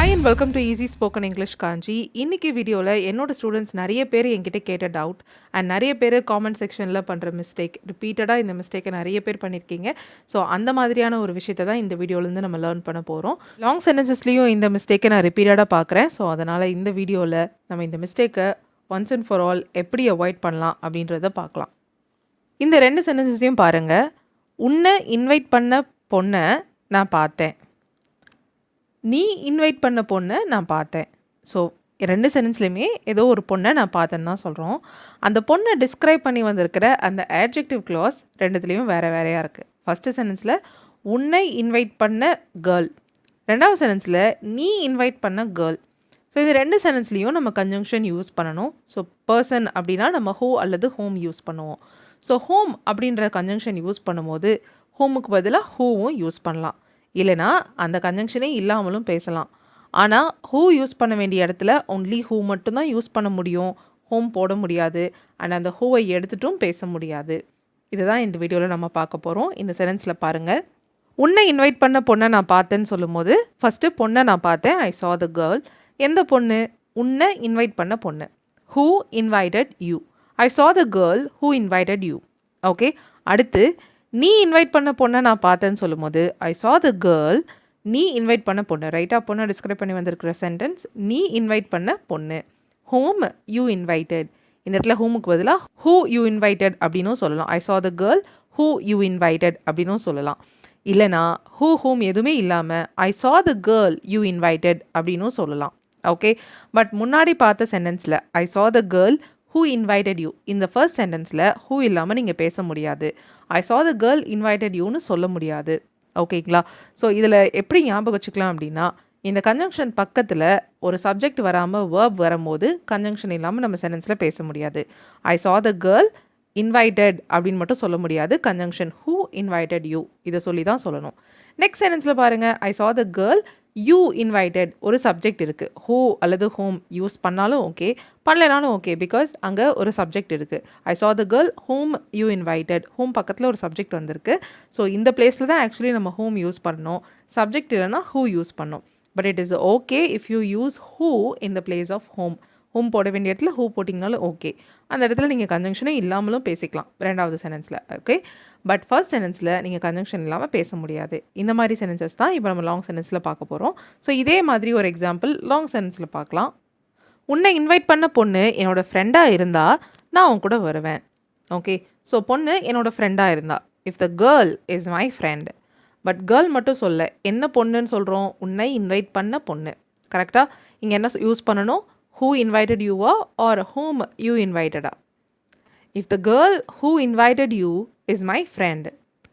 Hi and welcome to easy spoken English Kanchi. இன்னைக்கு வீடியோவில் என்னோட ஸ்டூடெண்ட்ஸ் நிறைய பேர் என்கிட்ட கேட்ட டவுட் அண்ட் நிறைய பேர் காமெண்ட் செக்ஷனில் பண்ணுற மிஸ்டேக், ரிப்பீட்டடாக இந்த மிஸ்டேக்கை நிறைய பேர் பண்ணியிருக்கீங்க. ஸோ அந்த மாதிரியான ஒரு விஷயத்தை தான் இந்த வீடியோலேருந்து நம்ம லேர்ன் பண்ண போகிறோம். லாங் சென்டென்சஸ்லேயும் இந்த மிஸ்டேக்கை நான் ரிப்பீட்டடாக பார்க்குறேன். ஸோ அதனால் இந்த வீடியோவில் நம்ம இந்த மிஸ்டேக்கை ஒன்ஸ் அண்ட் ஃபார் ஆல் எப்படி அவாய்ட் பண்ணலாம் அப்படின்றத பார்க்கலாம். இந்த 2 சென்டென்சஸையும் பாருங்கள். உன்னை இன்வைட் பண்ண பொண்ணை நான் பார்த்தேன், நீ இன்வைட் பண்ண பொண்ணை நான் பார்த்தேன். ஸோ 2 சென்டென்ஸ்லையுமே ஏதோ ஒரு பொண்ணை நான் பார்த்தேன்னு தான் சொல்கிறோம். அந்த பொண்ணை டிஸ்கிரைப் பண்ணி வந்திருக்கிற அந்த adjective clause ரெண்டுத்துலேயும் வேறு வேறையாக இருக்குது. ஃபஸ்ட்டு சென்டென்ஸில் உன்னை இன்வைட் பண்ண கேர்ள், 2வது சென்டென்ஸில் நீ இன்வைட் பண்ண கேர்ள். ஸோ இது 2 சென்டென்ஸ்லேயும் நம்ம கன்ஜங்ஷன் யூஸ் பண்ணணும். ஸோ பர்சன் அப்படின்னா நம்ம ஹூ அல்லது ஹோம் யூஸ் பண்ணுவோம். ஸோ ஹோம் அப்படின்ற கன்ஜங்ஷன் யூஸ் பண்ணும்போது ஹோமுக்கு பதிலாக ஹூவும் யூஸ் பண்ணலாம், இல்லைனா அந்த கன்ஜங்ஷனே இல்லாமலும் பேசலாம். ஆனால் ஹூ யூஸ் பண்ண வேண்டிய இடத்துல ஒன்லி ஹூ மட்டும்தான் யூஸ் பண்ண முடியும், ஹோம் போட முடியாது. அண்ட் அந்த ஹூவை எடுத்துட்டும் பேச முடியாது. இதுதான் இந்த வீடியோவில் நம்ம பார்க்க போகிறோம். இந்த சென்டென்ஸில் பாருங்கள். உன்னை இன்வைட் பண்ண பொண்ணை நான் பார்த்தேன்னு சொல்லும்போது ஃபஸ்ட்டு பொண்ணை நான் பார்த்தேன், ஐ saw the girl. எந்த பொண்ணு? உன்னை இன்வைட் பண்ண பொண்ணு. Who invited you? I saw the girl who invited you. Okay, அடுத்து நீ இன்வைட் பண்ண பொண்ணை நான் பார்த்தேன்னு சொல்லும்போது ஐ saw the girl, நீ இன்வைட் பண்ண பொண்ணு. ரைட்டாக பொண்ணை டிஸ்கிரைப் பண்ணி வந்திருக்கிற சென்டென்ஸ் நீ இன்வைட் பண்ண பொண்ணு. ஹூம் யூ இன்வைட்டட், இந்த இடத்துல ஹூமுக்கு பதிலாக ஹூ யூ இன்வைட்டட் அப்படின்னும் சொல்லலாம். ஐ saw the girl who you invited அப்படின்னும் சொல்லலாம். இல்லைனா ஹூம் எதுவுமே இல்லாமல் ஐ saw the girl you invited அப்படின்னும் சொல்லலாம். ஓகே, பட் முன்னாடி பார்த்த சென்டென்ஸில் ஐ saw the girl who invited you, இந்த ஃபர்ஸ்ட் சென்டென்ஸில் ஹூ இல்லாமல் நீங்கள் பேச முடியாது. ஐ saw the girl invited youன்னு சொல்ல முடியாது. ஓகேங்களா? ஸோ இதில் எப்படி ஞாபகம் வச்சுக்கலாம் அப்படின்னா, இந்த கன்ஜங்ஷன் பக்கத்தில் ஒரு சப்ஜெக்ட் வராமல் வேர்ப் வரும்போது கன்ஜங்ஷன் இல்லாமல் நம்ம சென்டென்ஸில் பேச முடியாது. ஐ saw the girl invited அப்படின்னு மட்டும் சொல்ல முடியாது. கன்ஜங்ஷன் who invited you இதை சொல்லி தான் சொல்லணும். நெக்ஸ்ட் சென்டென்ஸில் பாருங்கள். ஐ saw the girl you invited, ஒரு சப்ஜெக்ட் இருக்குது. ஹூ அல்லது ஹோம் யூஸ் பண்ணாலும் ஓகே, பண்ணலைனாலும் ஓகே, பிகாஸ் அங்கே ஒரு சப்ஜெக்ட் இருக்குது. ஐ saw the girl whom you invited, home பக்கத்தில் ஒரு சப்ஜெக்ட் வந்திருக்கு. ஸோ இந்த பிளேஸில் தான் ஆக்சுவலி நம்ம ஹோம் யூஸ் பண்ணணும். சப்ஜெக்ட் இல்லைனா ஹூ யூஸ் பண்ணணும். But it is okay if you use who in the place of whom. Whom போட வேண்டிய இடத்துல ஹூ போட்டிங்கனாலும் ஓகே. அந்த இடத்துல நீங்கள் கன்ஜங்ஷனே இல்லாமலும் பேசிக்கலாம் 2வது சென்டென்ஸில். ஓகே, பட் ஃபர்ஸ்ட் சென்டென்ஸில் நீங்கள் கன்ஜங்ஷன் இல்லாமல் பேச முடியாது. இந்த மாதிரி சென்டென்சஸ் தான் இப்போ நம்ம லாங் சென்டென்ஸில் பார்க்க போகிறோம். ஸோ இதே மாதிரி ஒரு எக்ஸாம்பிள் லாங் சென்டென்ஸில் பார்க்கலாம். உன்னை இன்வைட் பண்ண பொண்ணு என்னோட ஃப்ரெண்டாக இருந்தால் நான் உன் கூட வருவேன். ஓகே, ஸோ பொண்ணு என்னோட ஃப்ரெண்டாக இருந்தா, if the girl is my friend. But girl மட்டும் சொல்ல, என்ன பொண்ணுன்னு சொல்கிறோம்? உன்னை இன்வைட் பண்ண பொண்ணு. கரெக்டாக இங்கே என்ன யூஸ் பண்ணணும்? who invited you or whom you invited. If the girl who invited you is my friend.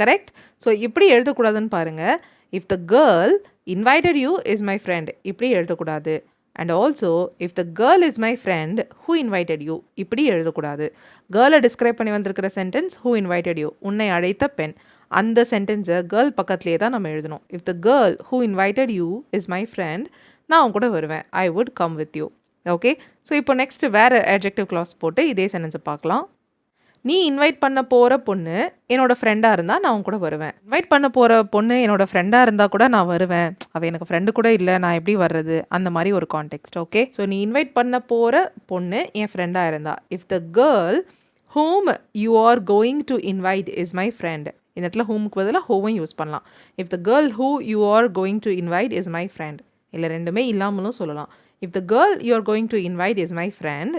Correct? So இப்படி எழுதக்கூடாதுன்னு பாருங்கள். If the girl invited you is my friend, இப்படி எழுதக்கூடாது. And also if the girl is my friend who invited you, இப்படி எழுதக்கூடாது. கேர்ளை describe பண்ணி வந்திருக்கிற sentence who invited you, உன்னை அழைத்த பெண். அந்த சென்டென்ஸை கேர்ள் பக்கத்துலேயே தான் நம்ம எழுதணும். If the girl who invited you is my friend, நான் உன் கூட வருவேன். I would come with you. Okay, so இப்போ நெக்ஸ்ட் வேறு adjective clause போட்டு இதே சென்டென்ஸை பார்க்கலாம். நீ இன்வைட் பண்ண போகிற பொண்ணு என்னோடய ஃப்ரெண்டாக இருந்தால் நான் உன் கூட வருவேன். இன்வைட் பண்ண போகிற பொண்ணு என்னோடய ஃப்ரெண்டாக இருந்தால் கூட நான் வருவேன், அவள் எனக்கு ஃப்ரெண்டு கூட இல்லை, நான் எப்படி வர்றது? அந்த மாதிரி ஒரு கான்டெக்ஸ்ட். ஓகே, ஸோ நீ இன்வைட் பண்ண போகிற பொண்ணு என் ஃப்ரெண்டாக இருந்தா, if the girl whom you are going to invite is my friend, இந்த இடத்துல ஹூமுக்கு பதிலாக ஹூவும் யூஸ் பண்ணலாம். If the girl who you are going to invite is my friend, இல்லை ரெண்டுமே இல்லாமலும் சொல்லலாம். If the girl you are going to invite is my friend,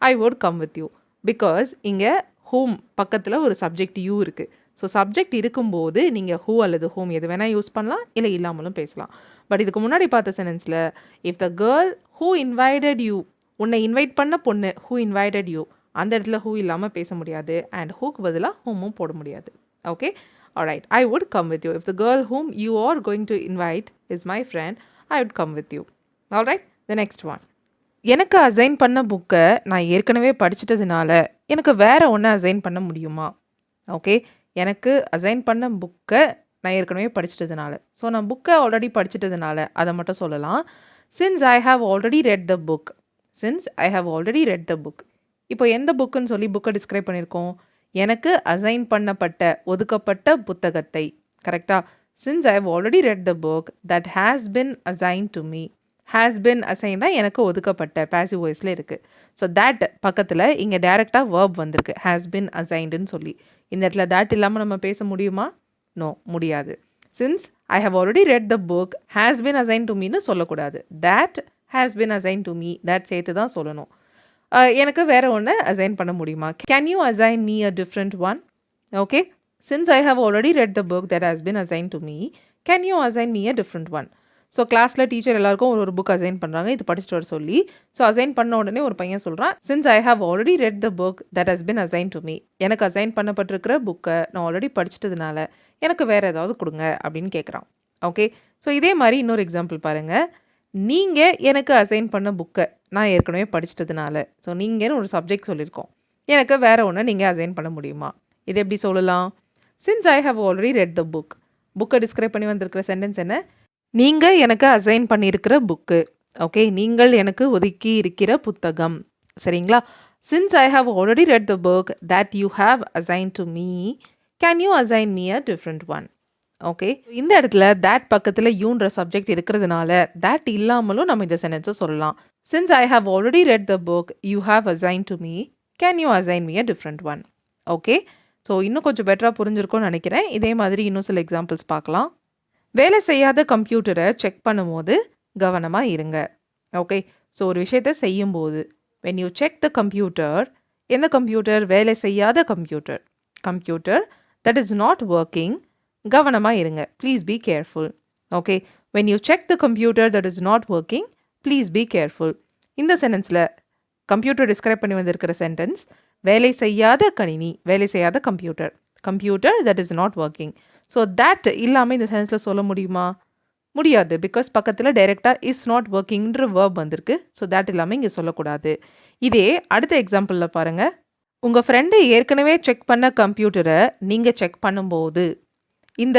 I would come with you. Because இங்கே whom பக்கத்தில் ஒரு subject you இருக்குது. So subject இருக்கும்போது நீங்கள் ஹூ அல்லது ஹோம் எது வேணால் யூஸ் பண்ணலாம், இல்லை இல்லாமலும் பேசலாம். பட் இதுக்கு முன்னாடி பார்த்த சென்டென்ஸில் if the girl who invited you, உன்னை இன்வைட் பண்ண பொண்ணு who invited you, அந்த இடத்துல ஹூ இல்லாமல் பேச முடியாது. அண்ட் ஹூக்கு பதிலாக ஹோமும் போட முடியாது. Okay, alright, I would come with you. If the girl whom you are going to invite is my friend, I would come with you. Alright, the next one. எனக்கு assign பண்ண புக்கை நான் ஏற்கனவே படிச்சிட்டதுனால எனக்கு வேறு ஒன்று அசைன் பண்ண முடியுமா? ஓகே, எனக்கு அசைன் பண்ண புக்கை நான் ஏற்கனவே படிச்சிட்டதுனால, ஸோ நான் புக்கை ஆல்ரெடி படிச்சிட்டதுனால அதை மட்டும் சொல்லலாம். Since I have already read the book, since I have already read the book. இப்போ எந்த புக்குன்னு சொல்லி புக்கை டிஸ்கிரைப் பண்ணியிருக்கோம்? எனக்கு அசைன் பண்ணப்பட்ட ஒதுக்கப்பட்ட புத்தகத்தை. கரெக்டாக? Since I have already read the book that has been assign to me. Has been அசைன்னா எனக்கு ஒதுக்கப்பட்ட பாசிவ் வாய்ஸில் இருக்குது. ஸோ that பக்கத்தில் இங்கே டைரெக்டாக verb வந்திருக்கு, ஹேஸ் பின் அசைன்டுன்னு சொல்லி. இந்த இடத்துல that இல்லாமல் நம்ம பேச முடியுமா? நோ, முடியாது. Since I have already read the book has been assign to மீன்னு சொல்லக்கூடாது. that has been assigned to me, that சேர்த்து தான் சொல்லணும். எனக்கு வேறு ஒன்று அசைன் பண்ண முடியுமா? Can you assign me a different one? Okay, since I have already read the book that has been assign to me, can you assign me a different one? So கிளாஸில் teacher எல்லாருக்கும் ஒரு book assign பண்ணுறாங்க, இது படிச்சுட்டு வர சொல்லி. So assign பண்ண உடனே ஒரு பையன் சொல்கிறான், since I have already read the book that has been assign to me, எனக்கு அசைன் பண்ணப்பட்டிருக்கிற புக்கை நான் ஆல்ரெடி படிச்சிட்டதுனால எனக்கு வேறு ஏதாவது கொடுங்க அப்படின்னு கேட்குறான். ஓகே, ஸோ இதே மாதிரி இன்னொரு எக்ஸாம்பிள் பாருங்கள். நீங்கள் எனக்கு அசைன் பண்ண புக்கை நான் ஏற்கனவே படிச்சிட்டதுனால, ஸோ நீங்கன்னு ஒரு சப்ஜெக்ட் சொல்லியிருக்கோம், எனக்கு வேறு ஒன்று நீங்கள் அசைன் பண்ண முடியுமா? இது எப்படி சொல்லலாம்? Since I have already read the book, புக்கை டிஸ்கிரைப் பண்ணி வந்திருக்கிற சென்டென்ஸ் என்ன? நீங்கள் எனக்கு அசைன் பண்ணியிருக்கிற புக்கு. ஓகே, நீங்கள் எனக்கு ஒதுக்கி இருக்கிற புத்தகம். சரிங்களா? Since I have already read the book that you have assigned to me, can you assign me a different one? Okay, இந்த இடத்துல that பக்கத்தில் யூன்ற சப்ஜெக்ட் இருக்கிறதுனால that இல்லாமலும் நம்ம இந்த சென்டென்ஸை சொல்லலாம். Since I have already read the book you have assigned to me, can you assign me a different one? Okay, so இன்னும் கொஞ்சம் பெட்டராக புரிஞ்சிருக்கும்னு நினைக்கிறேன். இதே மாதிரி இன்னும் சில எக்ஸாம்பிள்ஸ் பார்க்கலாம். வேலை செய்யாத கம்ப்யூட்டரை செக் பண்ணும்போது கவனமாக இருங்க. ஓகே, ஸோ ஒரு விஷயத்தை செய்யும்போது when you check the computer, எந்த கம்ப்யூட்டர்? வேலை செய்யாத computer, computer that is not working, கவனமாக இருங்க, please be careful. Okay, when you check the computer that is not working, please be careful. இந்த சென்டென்ஸில் கம்ப்யூட்டர் டிஸ்கிரைப் பண்ணி வந்திருக்கிற சென்டென்ஸ் வேலை செய்யாத கணினி, வேலை செய்யாத computer, computer that is not working. So that இல்லாமல் இந்த சென்டென்ஸில் சொல்ல முடியுமா? முடியாது, பிகாஸ் பக்கத்தில் டைரெக்டாக இஸ் நாட் ஒர்க்கிங்ன்ற வேர்ப் வந்திருக்கு. ஸோ that இல்லாமல் இங்கே சொல்லக்கூடாது. இதே அடுத்த எக்ஸாம்பிளில் பாருங்கள். உங்கள் ஃப்ரெண்டு ஏற்கனவே செக் பண்ண கம்ப்யூட்டரை நீங்கள் செக் பண்ணும்போது இந்த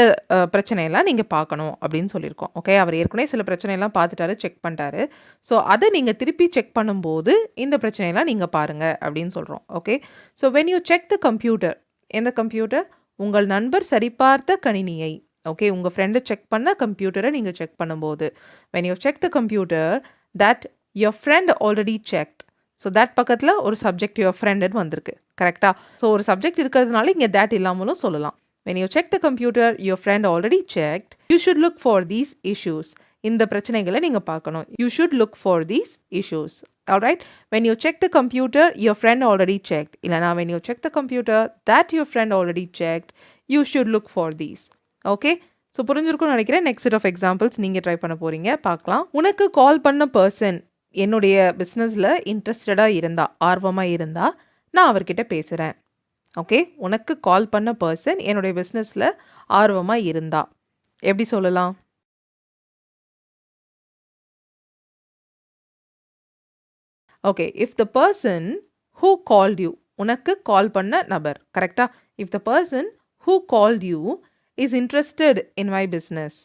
பிரச்சனையெல்லாம் நீங்கள் பார்க்கணும் அப்படின்னு சொல்லியிருக்கோம். ஓகே, அவர் ஏற்கனவே சில பிரச்சனையெல்லாம் பார்த்துட்டாரு, செக் பண்ணிட்டாரு. ஸோ அதை நீங்கள் திருப்பி செக் பண்ணும்போது இந்த பிரச்சனையெல்லாம் நீங்கள் பாருங்கள் அப்படின்னு சொல்கிறோம். Okay, so when you check the computer, எந்த கம்ப்யூட்டர்? உங்கள் நண்பர் சரிபார்த்த கணினியை. ஓகே, உங்கள் ஃப்ரெண்டு செக் பண்ண கம்ப்யூட்டரை நீங்கள் செக் பண்ணும்போது when you check the computer that your friend already checked. So that பக்கத்தில் ஒரு சப்ஜெக்ட் யுவர் ஃப்ரெண்டுன்னு வந்திருக்கு, கரெக்டாக? ஸோ ஒரு சப்ஜெக்ட் இருக்கிறதுனால இங்கே that இல்லாமலும் சொல்லலாம். When you check the computer, your friend already checked. You should look for these issues. இந்த பிரச்சனைகளை நீங்கள் பார்க்கணும். You should look for these issues. Alright? When you check the computer, your friend already checked. இல்லைனா when you check the computer that your friend already checked, you should look for these. Okay? So புரிஞ்சிருக்கும்னு நினைக்கிறேன். Next set of examples நீங்கள் try பண்ண போகிறீங்க, பார்க்கலாம். உனக்கு கால் பண்ண person என்னுடைய பிஸ்னஸில் இன்ட்ரெஸ்டடாக இருந்தா, ஆர்வமாக இருந்தா, நான் அவர்கிட்ட பேசுகிறேன். ஓகே, உனக்கு கால் பண்ண பர்சன் என்னுடைய பிஸ்னஸில் ஆர்வமாக இருந்தா எப்படி சொல்லலாம்? Okay, if the person who called you, உனக்கு கால் பண்ண நபர், கரெக்டா? If the person who called you is interested in my business.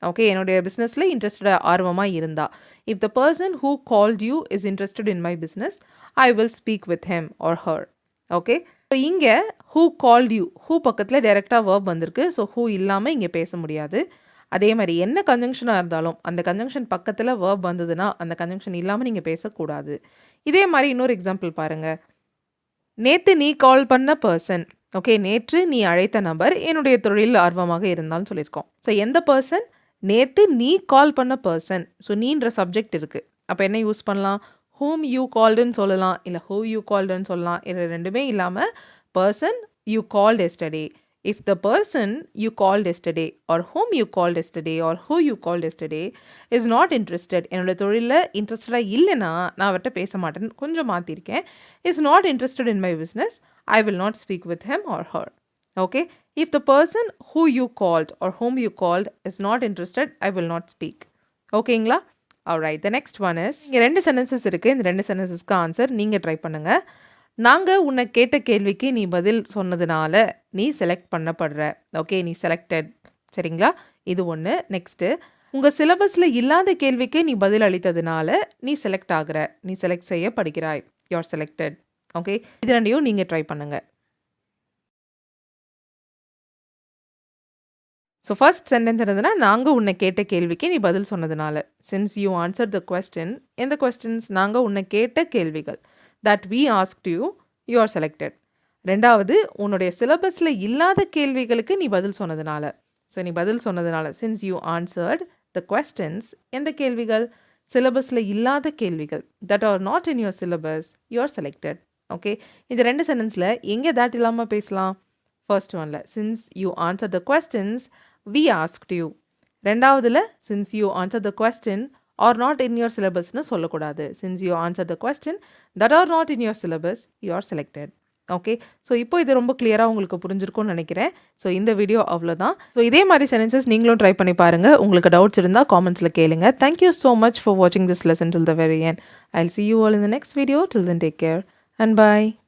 Okay, என்னுடைய பிஸ்னஸில் இன்ட்ரெஸ்டடாக ஆர்வமாக இருந்தா, if the person who called you is interested in my business, I will speak with him R her. Okay, so இங்கே who called you, who பக்கத்தில் டைரெக்டாக verb வந்திருக்கு. So who இல்லாமல் இங்கே பேச முடியாது. அதே மாதிரி என்ன கன்ஜங்ஷனாக இருந்தாலும் அந்த கன்ஜங்ஷன் பக்கத்தில் வேர்ப் வந்ததுன்னா அந்த கன்ஜங்ஷன் இல்லாமல் நீங்கள் பேசக்கூடாது. இதே மாதிரி இன்னொரு எக்ஸாம்பிள் பாருங்கள். நேற்று நீ கால் பண்ண பர்சன். ஓகே, நேற்று நீ அழைத்த நபர் என்னுடைய தொழில் ஆர்வமாக இருந்தாலும் சொல்லியிருக்கோம். ஸோ எந்த பர்சன்? நேற்று நீ கால் பண்ண பர்சன். ஸோ நீன்ற சப்ஜெக்ட் இருக்குது. அப்போ என்ன யூஸ் பண்ணலாம்? whom you calledன்னு சொல்லலாம், இல்லை who you calledன்னு சொல்லலாம். இது ரெண்டுமே இல்லாமல் person you called yesterday. If the person you called yesterday or whom you called yesterday or who you called yesterday is not interested, என்னோட தொழிலில் இன்ட்ரெஸ்டடாக இல்லைன்னா நான் அவர்கிட்ட பேச மாட்டேன்னு கொஞ்சம் மாற்றிருக்கேன். is not interested in my business, I will not speak with him or her. Okay, if the person who you called or whom you called is not interested, I will not speak. ஓகேங்களா? alright, the next one is, இங்கே 2 sentences இருக்குது. இந்த 2 சென்டென்சஸ்க்கு answer நீங்கள் try பண்ணுங்கள். நாங்கள் உன்னை கேட்ட கேள்விக்கு நீ பதில் சொன்னதுனால நீ செலக்ட் பண்ணப்படுற. ஓகே, நீ செலக்டட். சரிங்களா? இது ஒன்று. நெக்ஸ்ட்டு, உங்கள் சிலபஸில் இல்லாத கேள்விக்கு நீ பதில் அளித்ததுனால நீ செலக்ட் ஆகிற, நீ செலக்ட் செய்யப்படுகிறாய். You are selected. ஓகே, இது ரெண்டையும் நீங்கள் ட்ரை பண்ணுங்கள். ஸோ ஃபர்ஸ்ட் சென்டென்ஸ் என்னதுன்னா, நாங்க உன்னை கேட்ட கேள்விக்கு நீ பதில் சொன்னதுனால. Since you answered the question. எந்த கொஸ்டின்ஸ்? நாங்க உன்னை கேட்ட கேள்விகள். That we asked you, you are selected. 2வது உன்னுடைய சிலபஸ்ல இல்லாத கேள்விகளுக்கு நீ பதில் சொன்னதுனால. ஸோ நீ பதில் சொன்னதுனால. Since you answered the questions. எந்த கேள்விகள்? சிலபஸ்ல இல்லாத கேள்விகள். That are not in your syllabus, you are selected. Okay. இந்த 2 சென்டென்ஸ்ல எங்க தட் இல்லாம பேசலாம்? ஃபர்ஸ்ட் ஒன்ல since you answer the questions we asked you. 2வதுல since you answer the question are not in your சிலபஸ்னு சொல்லக்கூடாது. Since you answer the question that are not in your syllabus, you are selected. Okay. So இப்போ இது ரொம்ப கிளியரா உங்களுக்கு புரிஞ்சிருக்கும்னு நினைக்கிறேன். ஸோ இந்த வீடியோ அவ்வளோதான். ஸோ இதே மாதிரி சென்டென்சஸ் நீங்களும் ட்ரை பண்ணி பாருங்க. உங்களுக்கு டவுட்ஸ் இருந்தால் காமெண்ட்ஸ்ல கேளுங்க. Thank you so much for வாட்சிங் this lesson till the very end. I'll see you all in the next video. Till then, take care and bye.